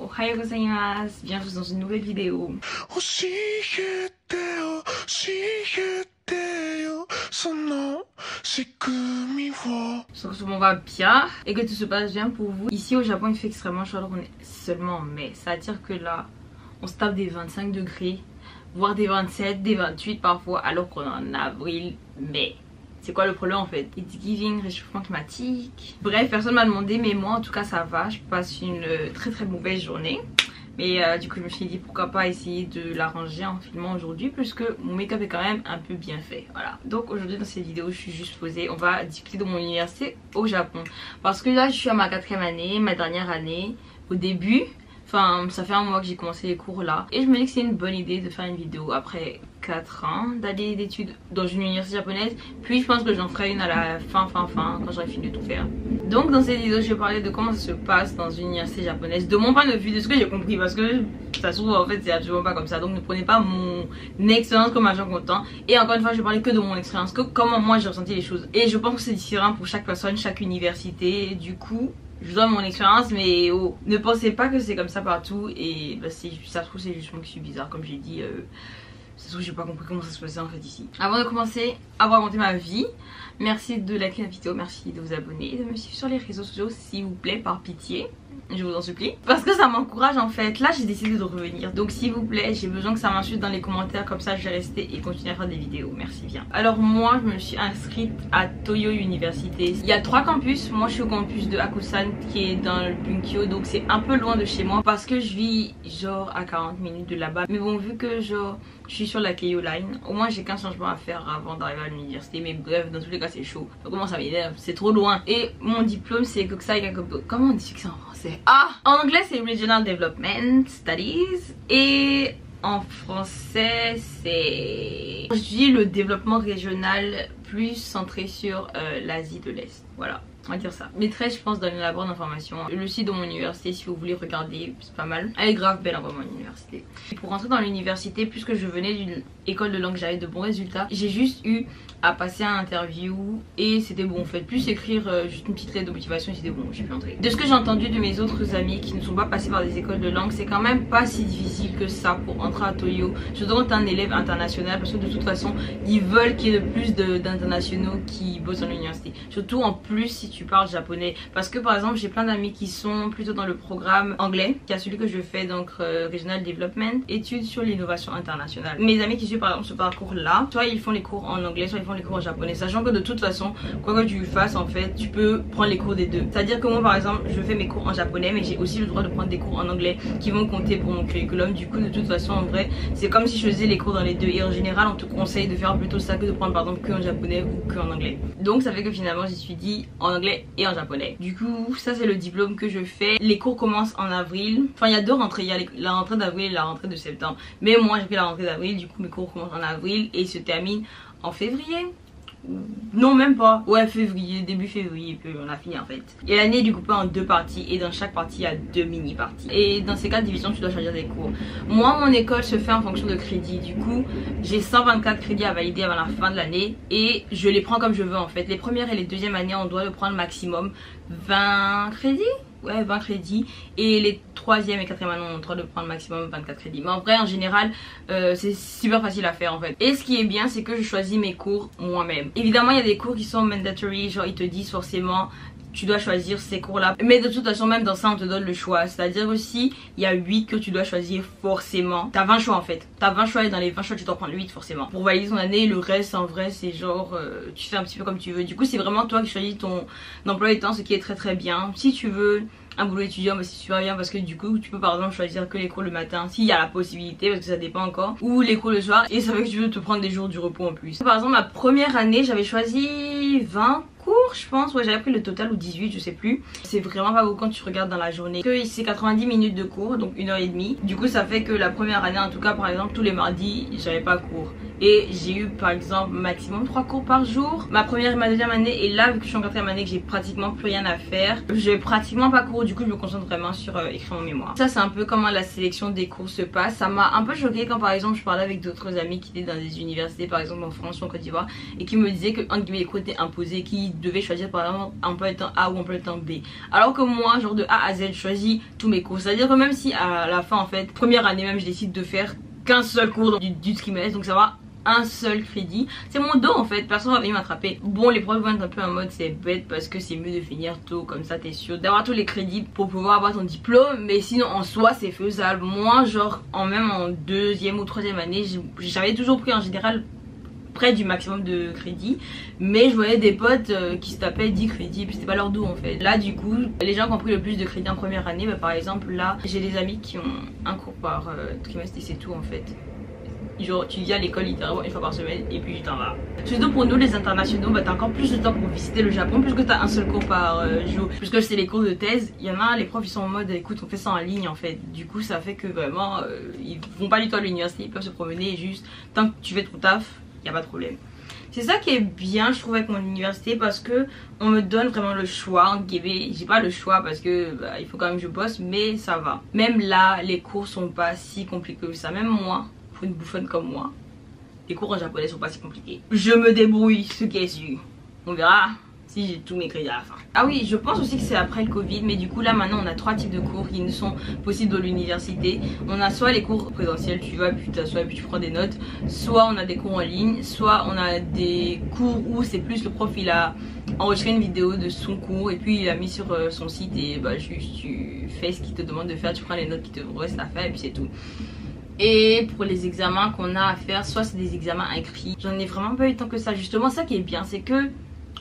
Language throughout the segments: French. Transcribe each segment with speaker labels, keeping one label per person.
Speaker 1: Ohayou gozaimasu, bienvenue dans une nouvelle vidéo. J'espère que tout le monde va bien et que tout se passe bien pour vous. Ici au Japon il fait extrêmement chaud alors qu'on est seulement en mai. Ça veut dire que là on se tape des 25 degrés, voire des 27, des 28 parfois alors qu'on est en avril, mai. C'est quoi le problème en fait? It's giving réchauffement climatique. Bref, personne m'a demandé mais moi en tout cas ça va. Je passe une très mauvaise journée. Mais du coup je me suis dit pourquoi pas essayer de l'arranger en filmant aujourd'hui, puisque mon make-up est quand même un peu bien fait. Voilà. Donc aujourd'hui dans cette vidéo je suis juste posée. On va discuter de mon université au Japon. Parce que là je suis à ma 4e année, ma dernière année. Au début, enfin ça fait un mois que j'ai commencé les cours là. Et je me dis que c'est une bonne idée de faire une vidéo après 4 ans d'aller d'études dans une université japonaise. Puis je pense que j'en ferai une à la fin quand j'aurai fini de tout faire. Donc dans cette vidéo je vais parler de comment ça se passe dans une université japonaise, de mon point de vue, de ce que j'ai compris, parce que ça se trouve en fait c'est absolument pas comme ça. Donc ne prenez pas mon expérience comme agent comptant. Et encore une fois je vais parler que de mon expérience, que comment moi j'ai ressenti les choses. Et je pense que c'est différent pour chaque personne, chaque université. Et du coup je donne mon expérience, mais oh, ne pensez pas que c'est comme ça partout. Et bah, ça se trouve c'est juste moi qui suis bizarre, comme j'ai dit. Ça se trouve j'ai pas compris comment ça se passait en fait ici. Avant de commencer à vous raconter ma vie, merci de liker la vidéo, merci de vous abonner et de me suivre sur les réseaux sociaux s'il vous plaît, par pitié. Je vous en supplie, parce que ça m'encourage en fait. Là j'ai décidé de revenir, donc s'il vous plaît j'ai besoin que ça m'insulte dans les commentaires, comme ça je vais rester et continuer à faire des vidéos. Merci bien. Alors moi je me suis inscrite à Toyo Université. Il y a 3 campus. Moi je suis au campus de Hakusan qui est dans le Bunkyo, donc c'est un peu loin de chez moi parce que je vis genre à 40 minutes de là-bas. Mais bon, vu que genre je suis sur la Keio Line, au moins j'ai qu'un changement à faire avant d'arriver à l'université. Mais bref, dans tous les cas c'est chaud. Donc comment ça m'énerve, c'est trop loin. Et mon diplôme c'est Kokusai Gakubu. Comment on dit que c'est en français? Ah, en anglais c'est Regional Development Studies et en français c'est... J'étudie le développement régional plus centré sur l'Asie de l'Est. Voilà, on va dire ça. Maîtresse, je pense, donner la bonne information. Le site de mon université, si vous voulez regarder, c'est pas mal. Elle est grave belle, vraiment, l'université. Pour rentrer dans l'université, puisque je venais d'une école de langue, j'avais de bons résultats. J'ai juste eu à passer un interview et c'était bon en fait. Plus écrire juste une petite lettre de motivation et c'était bon, j'ai pu entrer. De ce que j'ai entendu de mes autres amis qui ne sont pas passés par des écoles de langue, c'est quand même pas si difficile que ça pour entrer à Toyo. Surtout quand t'es un élève international, parce que de toute façon, ils veulent qu'il y ait de plus d'internationaux qui bossent dans l'université. Surtout en plus si tu parles japonais. Parce que par exemple, j'ai plein d'amis qui sont plutôt dans le programme anglais, qui a celui que je fais, donc Regional Development, études sur l'innovation internationale. Mes amis qui suivent par exemple ce parcours là, soit ils font les cours en anglais, soit ils font les cours en japonais, sachant que de toute façon quoi que tu fasses en fait tu peux prendre les cours des deux. C'est à dire que moi par exemple je fais mes cours en japonais, mais j'ai aussi le droit de prendre des cours en anglais qui vont compter pour mon curriculum. Du coup de toute façon en vrai c'est comme si je faisais les cours dans les deux, et en général on te conseille de faire plutôt ça que de prendre par exemple que en japonais ou que en anglais. Donc ça fait que finalement j'y suis dit en anglais et en japonais. Du coup ça c'est le diplôme que je fais. Les cours commencent en avril, enfin il y a 2 rentrées, il y a la rentrée d'avril et la rentrée de septembre, mais moi j'ai fait la rentrée d'avril, du coup mes cours commencent en avril et se terminent en février. Non, même pas. Ouais, février, début février, puis on a fini en fait. Et l'année est découpée en 2 parties et dans chaque partie il y a 2 mini parties. Et dans ces 4 divisions tu dois choisir des cours. Moi mon école se fait en fonction de crédits. Du coup j'ai 124 crédits à valider avant la fin de l'année et je les prends comme je veux en fait. Les premières et les deuxièmes années on doit le prendre maximum 20 crédits. Ouais, 20 crédits. Et les 3e et 4e années on a le droit de prendre maximum 24 crédits. Mais en vrai en général c'est super facile à faire en fait. Et ce qui est bien c'est que je choisis mes cours moi-même. Évidemment il y a des cours qui sont mandatory, genre ils te disent forcément tu dois choisir ces cours là, mais de toute façon même dans ça on te donne le choix. C'est à dire aussi il y a 8 que tu dois choisir forcément. T'as 20 choix en fait, t'as 20 choix et dans les 20 choix tu dois prendre 8 forcément pour valider ton année. Le reste en vrai c'est genre tu fais un petit peu comme tu veux. Du coup c'est vraiment toi qui choisis ton emploi du temps, ce qui est très bien. Si tu veux un boulot étudiant, bah c'est super bien parce que du coup tu peux par exemple choisir que les cours le matin s'il y a la possibilité, parce que ça dépend encore, ou les cours le soir, et ça fait que tu veux te prendre des jours du repos en plus. Par exemple ma première année j'avais choisi 20 cours je pense, ouais j'avais pris le total ou 18 je sais plus. C'est vraiment pas beaucoup quand tu regardes dans la journée, que c'est 90 minutes de cours donc 1h30. Du coup ça fait que la première année en tout cas par exemple tous les mardis j'avais pas cours et j'ai eu par exemple maximum 3 cours par jour ma première et ma deuxième année. Et là vu que je suis en quatrième année, que j'ai pratiquement plus rien à faire, j'ai pratiquement pas cours, du coup je me concentre vraiment sur écrire mon mémoire. Ça c'est un peu comment la sélection des cours se passe. Ça m'a un peu choqué quand par exemple je parlais avec d'autres amis qui étaient dans des universités par exemple en France ou en Côte d'Ivoire et qui me disaient que entre guillemets les cours étaient imposés, qu'ils devaient choisir par exemple un peu le temps A ou un peu le temps B, alors que moi genre de A à Z je choisis tous mes cours. C'est à dire que même si à la fin en fait première année même je décide de faire qu'un seul cours du trimestre, donc ça va un seul crédit, c'est mon dos en fait, personne va venir m'attraper. Bon, les profs vont être un peu en mode c'est bête parce que c'est mieux de finir tôt, comme ça t'es sûr d'avoir tous les crédits pour pouvoir avoir ton diplôme, mais sinon en soi c'est faisable. Moi genre même en deuxième ou troisième année j'avais toujours pris en général près du maximum de crédits, mais je voyais des potes qui se tapaient 10 crédits puis c'était pas leur dos en fait. Là du coup les gens qui ont pris le plus de crédits en première année, bah, par exemple là j'ai des amis qui ont un cours par trimestre et c'est tout en fait. Genre tu viens à l'école littéralement une fois par semaine et puis tu t'en vas. Surtout pour nous les internationaux, bah t'as encore plus de temps pour visiter le Japon puisque t'as un seul cours par jour. Puisque c'est les cours de thèse, il y en a les profs ils sont en mode écoute on fait ça en ligne en fait. Du coup ça fait que vraiment ils vont pas du tout à l'université, ils peuvent se promener et juste tant que tu fais ton taf, y a pas de problème. C'est ça qui est bien je trouve avec mon université, parce que on me donne vraiment le choix. J'ai pas le choix parce que bah, il faut quand même que je bosse, mais ça va. Même là les cours sont pas si compliqués que ça. Même moi, pour une bouffonne comme moi, les cours en japonais sont pas si compliqués. Je me débrouille, ce qui est sûr. On verra si j'ai tous mes crédits à la fin. Ah oui, je pense aussi que c'est après le Covid, mais du coup là maintenant on a 3 types de cours qui nous sont possibles dans l'université. On a soit les cours présentiels, tu vas puis tu t'assois et puis tu prends des notes, soit on a des cours en ligne, soit on a des cours où c'est plus le prof il a enregistré une vidéo de son cours et puis il a mis sur son site et bah juste tu fais ce qu'il te demande de faire, tu prends les notes qui te restent à faire et puis c'est tout. Et pour les examens qu'on a à faire, soit c'est des examens écrits, j'en ai vraiment pas eu tant que ça. Justement ça qui est bien c'est que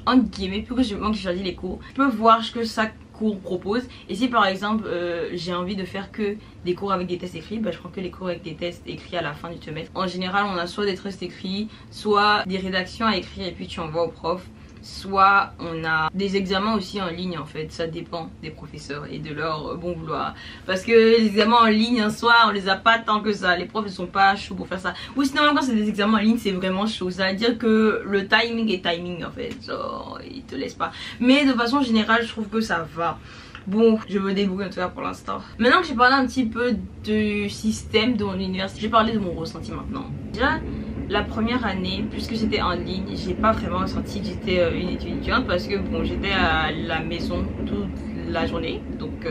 Speaker 1: entre guillemets, plus que j'ai choisi les cours, je peux voir ce que chaque cours propose. Et si par exemple j'ai envie de faire que des cours avec des tests écrits, bah, je prends que les cours avec des tests écrits à la fin du trimestre. En général on a soit des tests écrits, soit des rédactions à écrire et puis tu envoies au prof, soit on a des examens aussi en ligne en fait. Ça dépend des professeurs et de leur bon vouloir, parce que les examens en ligne en soi on les a pas tant que ça, les profs ne sont pas chauds pour faire ça. Ou sinon même quand c'est des examens en ligne c'est vraiment chaud, ça veut dire que le timing est timing en fait, genre ils te laissent pas, mais de façon générale je trouve que ça va. Bon, je me débrouille en tout cas pour l'instant. Maintenant que j'ai parlé un petit peu du système de mon université, je vais parler de mon ressenti maintenant. Déjà la première année, puisque c'était en ligne, j'ai pas vraiment ressenti que j'étais une étudiante, parce que bon j'étais à la maison toute la journée, donc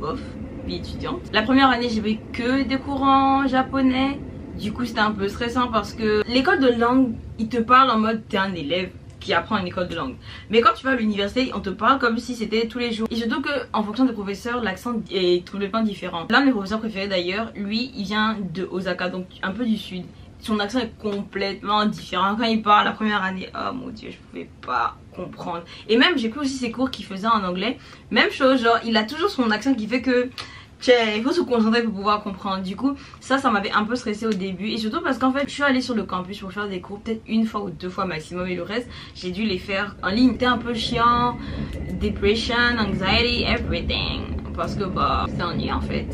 Speaker 1: bof, vie étudiante. La première année j'ai eu que des cours en japonais, du coup c'était un peu stressant parce que l'école de langue ils te parlent en mode t'es un élève qui apprend une école de langue, mais quand tu vas à l'université on te parle comme si c'était tous les jours, et surtout que en fonction des professeurs l'accent est complètement différent. L'un de mes professeurs préférés d'ailleurs, lui il vient de Osaka, donc un peu du sud. Son accent est complètement différent. Quand il parle la première année, oh mon dieu, je pouvais pas comprendre. Et même j'ai pris aussi ses cours qu'il faisait en anglais, même chose, genre il a toujours son accent qui fait que il faut se concentrer pour pouvoir comprendre. Du coup ça m'avait un peu stressé au début, et surtout parce qu'en fait je suis allée sur le campus pour faire des cours peut-être une fois ou 2 fois maximum, et le reste j'ai dû les faire en ligne. C'était un peu chiant, depression, anxiety, everything, parce que bah c'était ennuyé en fait.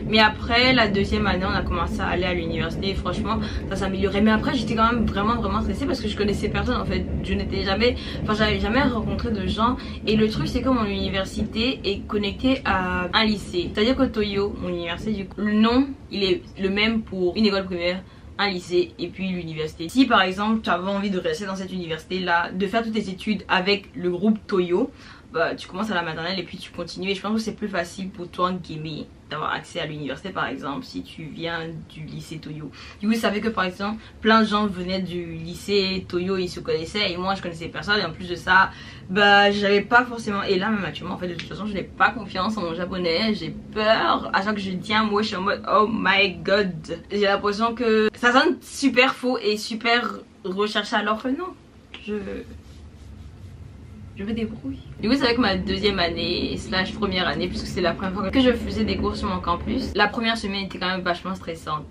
Speaker 1: Mais après la deuxième année on a commencé à aller à l'université et franchement ça s'améliorait. Mais après j'étais quand même vraiment stressée parce que je connaissais personne en fait. J'avais jamais rencontré de gens, et le truc c'est que mon université est connectée à un lycée, c'est à dire que Toyo, mon université, du coup le nom il est le même pour une école primaire, un lycée et puis l'université. Si par exemple tu avais envie de rester dans cette université là, de faire toutes tes études avec le groupe Toyo, bah, tu commences à la maternelle et puis tu continues, et je pense que c'est plus facile pour toi Gamey d'avoir accès à l'université par exemple si tu viens du lycée Toyo. Du coup ça fait que par exemple plein de gens venaient du lycée Toyo, ils se connaissaient et moi je connaissais personne, et en plus de ça bah j'avais pas forcément, et là même actuellement en fait de toute façon je n'ai pas confiance en mon japonais, j'ai peur à chaque que je dis un mot, je suis en mode oh my god, j'ai l'impression que ça sonne super faux et super recherché alors que non, je me débrouille. Du coup c'est avec ma deuxième année slash première année, puisque c'est la première fois que je faisais des cours sur mon campus. La première semaine était quand même vachement stressante.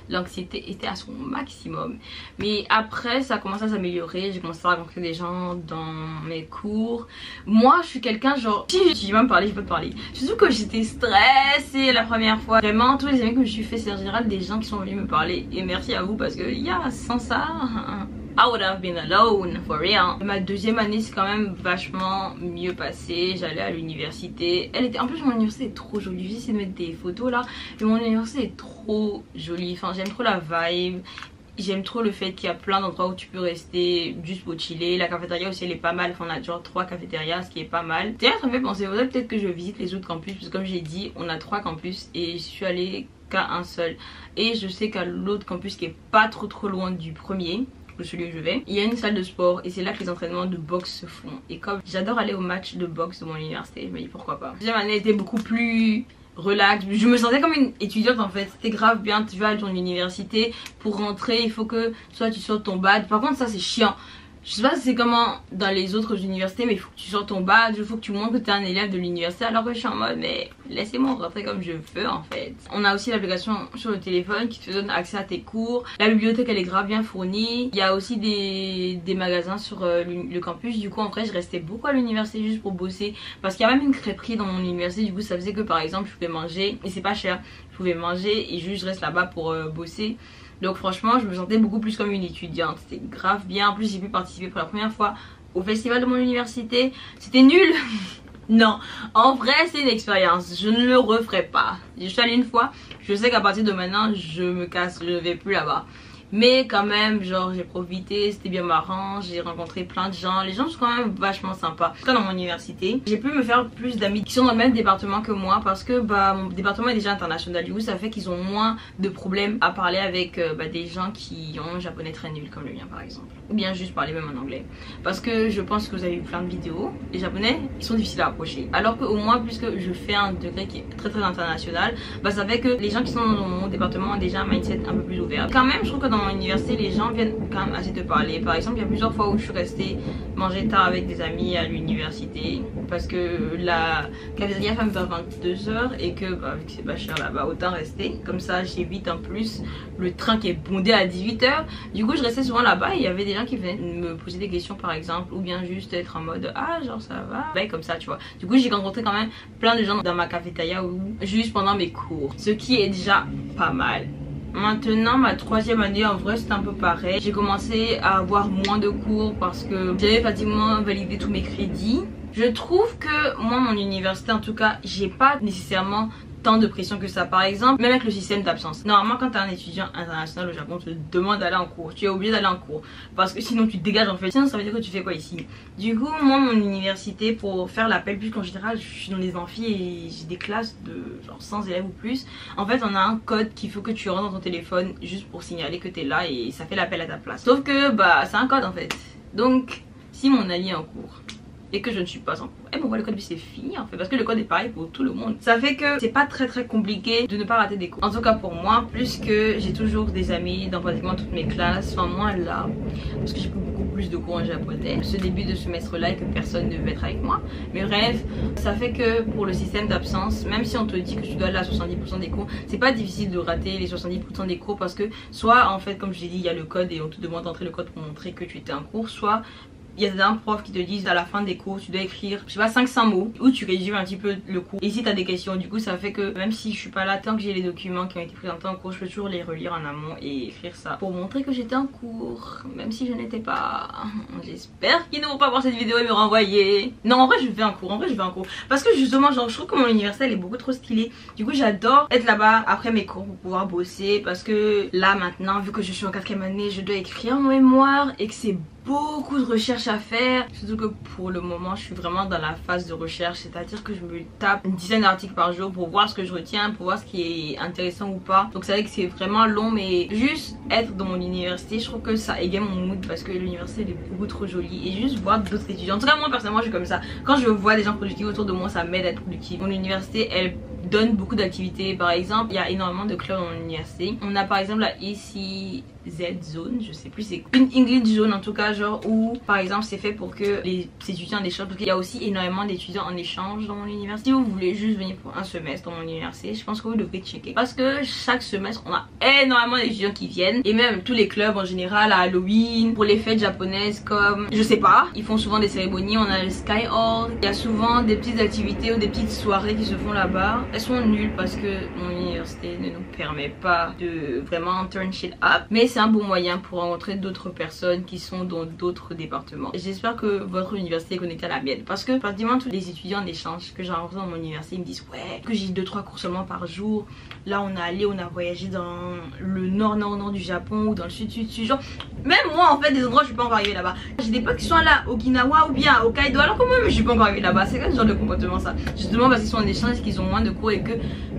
Speaker 1: l'anxiété était à son maximum. Mais après ça a commencé à s'améliorer, j'ai commencé à rencontrer des gens dans mes cours. Moi je suis quelqu'un genre, si je vais me parler, je peux te parler. Surtout que j'étais stressée la première fois. Vraiment tous les amis que je me suis fait c'est en général des gens qui sont venus me parler. Et merci à vous parce que sans ça I would have been alone, for real. Ma deuxième année c'est quand même vachement mieux passé. J'allais à l'université. En plus mon université est trop jolie. J'ai essayé de mettre des photos là. Mais mon université est trop jolie. Enfin j'aime trop la vibe. J'aime trop le fait qu'il y a plein d'endroits où tu peux rester juste pour chiller. La cafétéria aussi elle est pas mal. Enfin on a genre 3 cafétérias, ce qui est pas mal. D'ailleurs ça me fait penser, peut-être que je visite les autres campus. Parce que comme j'ai dit on a 3 campus et je suis allée qu'à un seul. Et je sais qu'à l'autre campus qui est pas trop loin du premier, celui où je vais, il y a une salle de sport et c'est là que les entraînements de boxe se font. Et comme j'adore aller au match de boxe de mon université, je me dis pourquoi pas. La deuxième année était beaucoup plus relax, je me sentais comme une étudiante en fait. C'était grave bien, tu vas à ton université, pour rentrer il faut que soit tu sortes ton badge. Par contre ça c'est chiant. Je sais pas si c'est comment dans les autres universités, mais il faut que tu sortes ton badge, il faut que tu montres que tu es un élève de l'université, alors que je suis en mode mais laissez-moi rentrer comme je veux en fait. On a aussi l'application sur le téléphone qui te donne accès à tes cours. La bibliothèque elle est grave bien fournie. Il y a aussi des magasins sur le campus. Du coup en vrai je restais beaucoup à l'université juste pour bosser, parce qu'il y a même une crêperie dans mon université. Du coup ça faisait que par exemple je pouvais manger, et c'est pas cher, je pouvais manger et juste je reste là-bas pour bosser. Donc franchement je me sentais beaucoup plus comme une étudiante, c'était grave bien. En plus j'ai pu participer pour la première fois au festival de mon université. C'était nul. Non, en vrai c'est une expérience, je ne le referai pas. Je suis allée une fois, je sais qu'à partir de maintenant je me casse, je ne vais plus là-bas. Mais quand même genre j'ai profité, c'était bien marrant, j'ai rencontré plein de gens. Les gens sont quand même vachement sympas. En tout cas dans mon université, j'ai pu me faire plus d'amis qui sont dans le même département que moi, parce que mon département est déjà international. Du coup ça fait qu'ils ont moins de problèmes à parler avec des gens qui ont un japonais très nul comme le mien par exemple, ou bien juste parler même en anglais. Parce que je pense que vous avez vu plein de vidéos, les japonais ils sont difficiles à approcher. Alors que au moins puisque je fais un degré qui est très international, ça fait que les gens qui sont dans mon département ont déjà un mindset un peu plus ouvert. Quand même je trouve que dans mon université les gens viennent quand même assez te parler. Par exemple il y a plusieurs fois où je suis restée manger tard avec des amis à l'université parce que la cafétéria ferme vers 22 h et que vu que c'est pas cher là-bas autant rester. Comme ça j'évite en plus le train qui est bondé à 18 h. Du coup je restais souvent là-bas et il y avait des gens qui venaient me poser des questions par exemple, ou bien juste être en mode ah genre ça va, comme ça tu vois. Du coup j'ai rencontré quand même plein de gens dans ma cafétéria ou juste pendant mes cours, ce qui est déjà pas mal. Maintenant ma troisième année en vrai c'est un peu pareil. J'ai commencé à avoir moins de cours parce que j'avais pratiquement validé tous mes crédits. Je trouve que moi mon université en tout cas j'ai pas nécessairement tant de pression que ça. Par exemple même avec le système d'absence, normalement quand tu es un étudiant international au Japon on te demande d'aller en cours, tu es obligé d'aller en cours parce que sinon tu te dégages en fait, sinon ça veut dire que tu fais quoi ici. Du coup moi mon université pour faire l'appel, puisqu'en général je suis dans les amphis et j'ai des classes de genre 100 élèves ou plus, en fait on a un code qu'il faut que tu rentres dans ton téléphone juste pour signaler que tu es là et ça fait l'appel à ta place. Sauf que c'est un code en fait, donc si mon allié est en cours et que je ne suis pas en cours, et bon le code c'est fini en fait, parce que le code est pareil pour tout le monde. Ça fait que c'est pas très compliqué de ne pas rater des cours, en tout cas pour moi, puisque j'ai toujours des amis dans pratiquement toutes mes classes. Enfin moins là parce que j'ai pris beaucoup plus de cours en japonais ce début de semestre là et que personne ne veut être avec moi, mais bref ça fait que pour le système d'absence, même si on te dit que tu dois aller à 70% des cours, c'est pas difficile de rater les 70% des cours, parce que soit en fait comme je l'ai dit il y a le code et on te demande d'entrer le code pour montrer que tu étais en cours, soit il y a un prof qui te dit à la fin des cours tu dois écrire je sais pas 500 mots où tu résumes un petit peu le cours, et si tu as des questions, du coup ça fait que même si je suis pas là, tant que j'ai les documents qui ont été présentés en cours, je peux toujours les relire en amont et écrire ça pour montrer que j'étais en cours même si je n'étais pas. J'espère qu'ils ne vont pas voir cette vidéo et me renvoyer. Non en vrai je vais en cours, parce que justement genre je trouve que mon université elle est beaucoup trop stylée. Du coup j'adore être là-bas après mes cours pour pouvoir bosser, parce que là maintenant vu que je suis en 4e année je dois écrire mon mémoire et que c'est beaucoup de recherches à faire, surtout que pour le moment je suis vraiment dans la phase de recherche, c'est à dire que je me tape une dizaine d'articles par jour pour voir ce que je retiens, pour voir ce qui est intéressant ou pas. Donc c'est vrai que c'est vraiment long, mais juste être dans mon université je trouve que ça égaye mon mood, parce que l'université elle est beaucoup trop jolie, et juste voir d'autres étudiants, en tout cas moi personnellement je suis comme ça, quand je vois des gens productifs autour de moi ça m'aide à être productive. Mon université elle donne beaucoup d'activités, par exemple il y a énormément de clubs dans mon université. On a par exemple la EC zone, je sais plus, c'est une English zone en tout cas, genre où par exemple c'est fait pour que les étudiants en échange, parce qu'il y a aussi énormément d'étudiants en échange dans mon université. Si vous voulez juste venir pour un semestre dans mon université, je pense que vous devrez checker, parce que chaque semestre on a énormément d'étudiants qui viennent, et même tous les clubs en général à Halloween, pour les fêtes japonaises comme, je sais pas, ils font souvent des cérémonies, on a le Sky Hall, il y a souvent des petites activités ou des petites soirées qui se font là-bas. Elles sont nulles parce que mon université ne nous permet pas de vraiment turn shit up, mais c'est un bon moyen pour rencontrer d'autres personnes qui sont dans d'autres départements. J'espère que votre université est connectée à la mienne, parce que pratiquement tous les étudiants en échange que j'ai rencontrés dans mon université, ils me disent ouais, que j'ai 2-3 cours seulement par jour. Là on a voyagé dans le nord du Japon ou dans le sud, genre même moi en fait des endroits je suis pas encore arrivée là-bas. J'ai des potes qui sont là, Okinawa ou bien à Hokkaido, alors que moi je suis pas encore arrivée là-bas. C'est quel genre de comportement ça? Justement parce qu'ils sont en échange, qu'ils ont moins de cours et que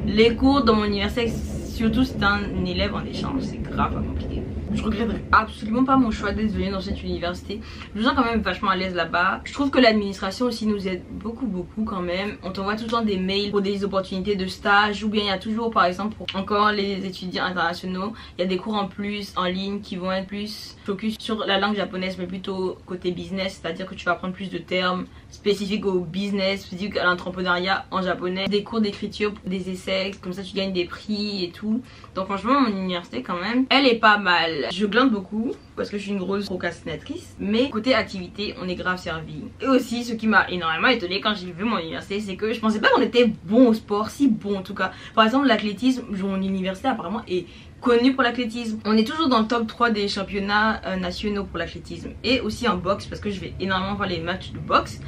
Speaker 1: les cours dans mon université, surtout si t'es un élève en échange, c'est grave pas compliqué. Je regrette absolument pas mon choix d'être venue dans cette université. Je me sens quand même vachement à l'aise là-bas. Je trouve que l'administration aussi nous aide beaucoup quand même. On t'envoie tout le temps des mails pour des opportunités de stage, ou bien il y a toujours par exemple pour encore les étudiants internationaux, il y a des cours en plus en ligne qui vont être plus focus sur la langue japonaise, mais plutôt côté business, c'est à dire que tu vas apprendre plus de termes spécifiques au business, spécifiques à l'entrepreneuriat en japonais, des cours d'écriture, des essais, comme ça tu gagnes des prix et tout. Donc franchement mon université quand même, elle est pas mal. Je glande beaucoup parce que je suis une grosse procrastinatrice, mais côté activité on est grave servi. Et aussi ce qui m'a énormément étonnée quand j'ai vu mon université, c'est que je pensais pas qu'on était bon au sport, si bon en tout cas. Par exemple l'athlétisme, mon université apparemment est connu pour l'athlétisme. On est toujours dans le top 3 des championnats nationaux pour l'athlétisme, et aussi en boxe, parce que je vais énormément voir les matchs de boxe.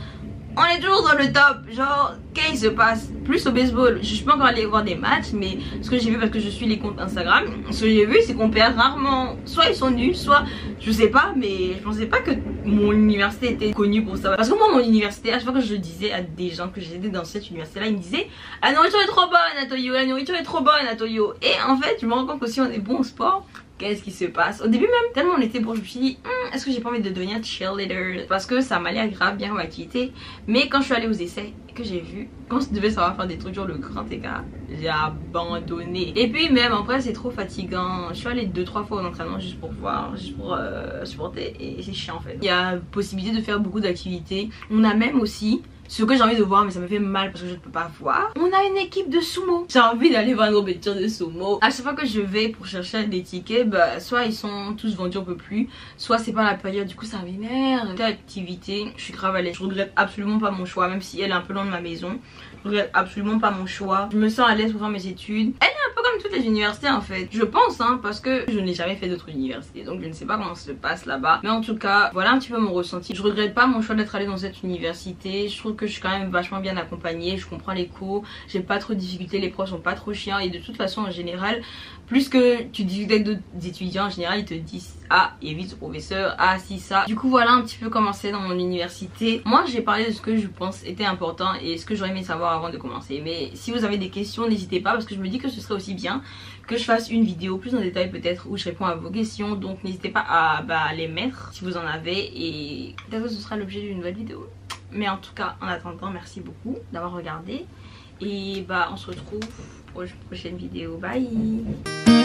Speaker 1: On est toujours dans le top, genre qu'est-ce qui se passe? Plus au baseball, je suis pas encore allée voir des matchs, mais ce que j'ai vu, parce que je suis les comptes Instagram, ce que j'ai vu c'est qu'on perd rarement, soit ils sont nuls, soit je sais pas, mais je pensais pas que mon université était connue pour ça. Parce que moi mon université, à chaque fois que je disais à des gens que j'étais dans cette université là, ils me disaient la nourriture est trop bonne à Toyo, la nourriture est trop bonne à Toyo. Et en fait je me rends compte qu'aussi on est bon au sport. Qu'est-ce qui se passe? Au début même, tellement on était bon, je me suis dit est-ce que j'ai pas envie de devenir cheerleader, parce que ça m'a l'air grave bien comme activité. Mais quand je suis allée aux essais et que j'ai vu quand je devais savoir faire des trucs genre le grand écart, j'ai abandonné. Et puis même après c'est trop fatigant. Je suis allée 2-3 fois au entraînement juste pour voir, juste pour supporter, et c'est chiant en fait. Il y a possibilité de faire beaucoup d'activités. On a même aussi ce que j'ai envie de voir, mais ça me fait mal parce que je ne peux pas voir, on a une équipe de sumo. J'ai envie d'aller voir une compétition de sumo. À chaque fois que je vais pour chercher des tickets, bah soit ils sont tous vendus, on peut plus, soit c'est pas la période, du coup ça m'énerve. Cette activité, je suis grave à l'aise. Je regrette absolument pas mon choix, même si elle est un peu loin de ma maison. Je regrette absolument pas mon choix. Je me sens à l'aise pour faire mes études. Elle est un peu comme toutes les universités en fait, je pense, hein, parce que je n'ai jamais fait d'autres universités, donc je ne sais pas comment ça se passe là-bas. Mais en tout cas, voilà un petit peu mon ressenti. Je regrette pas mon choix d'être allée dans cette université. Je trouve que je suis quand même vachement bien accompagnée, je comprends les cours, j'ai pas trop de difficultés, les profs sont pas trop chiants, et de toute façon en général, plus que tu discutes avec d'autres étudiants, en général ils te disent ah évite ce professeur, ah si ça. Du coup voilà un petit peu comment c'est dans mon université. Moi j'ai parlé de ce que je pense était important et ce que j'aurais aimé savoir avant de commencer, mais si vous avez des questions n'hésitez pas, parce que je me dis que ce serait aussi bien que je fasse une vidéo plus en détail peut-être où je réponds à vos questions. Donc n'hésitez pas à les mettre si vous en avez, et peut-être que ce sera l'objet d'une nouvelle vidéo. Mais en tout cas en attendant, merci beaucoup d'avoir regardé, et bah on se retrouve pour une prochaine vidéo. Bye.